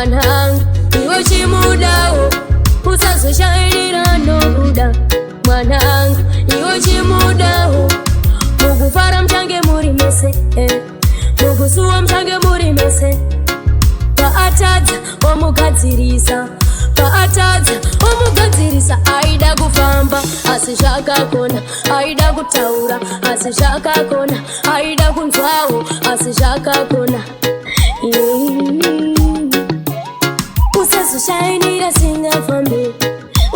mwanangu iwe chimudawo usazoshairira nokuda mwanangu iwe chimudawo mukufara mchange muri mese mukusuwa mchange muri mese paatadza omugadzirisa paatadza omugadzirisa aida kufamba asi zvakakona aida kutaura asi zvakakona aida kunzwawo asi zvakakona usazoshainira singafambe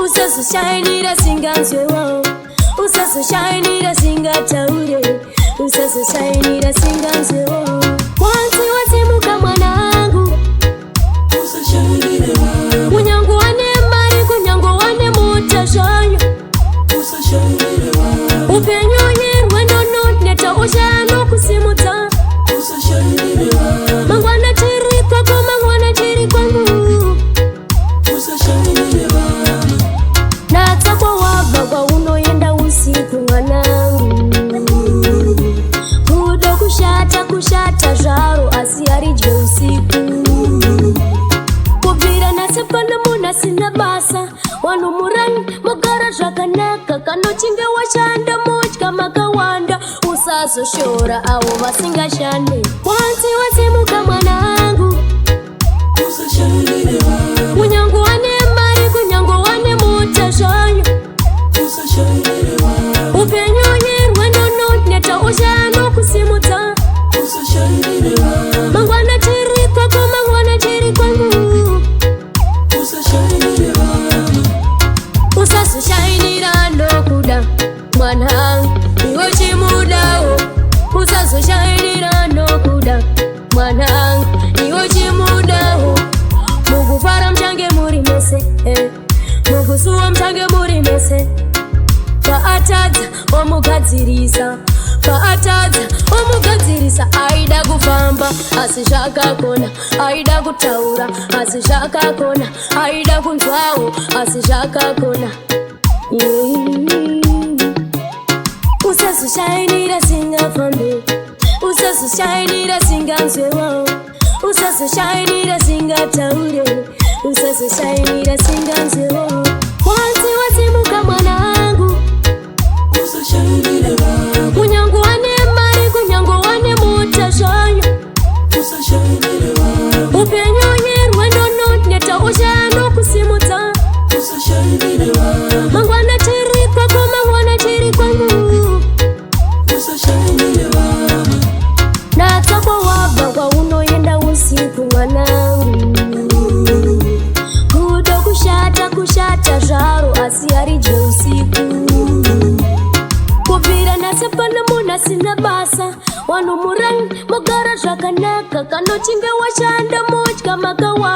usazoshainira singanzwewo usazoshainira singataure usazoshainira singanzwewo wanzi wazimuka mwanangu kunyango wane mari kunyango wane mota zvayo upenyu nyerwendo neta ushano kusimudza mangwana chiri kwako mangwana chiri kwangu natsa kwawabva kwaunoenda usiku mwanangu kudo kushata zvaro asi haridye usiku kubvira natsepana munhu asina basa wanhu muranyi mogara zvakanaka kanochinge washanda motya makawanda usazoshora avo vasingashande wanzi wazimuka mwanangu kunyango wane mari kunyango wane mota zvayo upenyu nyerwendo neta ushano kusimudza mangwana chiri kwako mangwana chiri kwangu usazoshainira nokuda mwanangu iwe chimudawo usazoshainira nokuda mwanangu iwe chimudawo mukufara mchange muri mese mukusuwa mchange muri mese paatadza omugadzirisa paatadza omugadzirisa aida kufamba asi zvakakona aida kutaura asi zvakakona aida kunzwawo asi zvakakona usazoshainira singafambe usazoshainira singanzwewo usazoshainira singataure usazoshainira singanzwewo wanzi wazimuka mwanangu kunyango wane mari kunyango wane mota zvayo upenyu nyerwendo neta ushano kusimudza mangwana chiri kwako mangwana chiri kwangu natsa kwawabva kwaunoenda usiku mwanangu kudo kushata zvaro asi haridye usiku kubvira natsepana munhu asina basa wanhu muranyi mogara zvakanaka kanochinge washanda motya makawa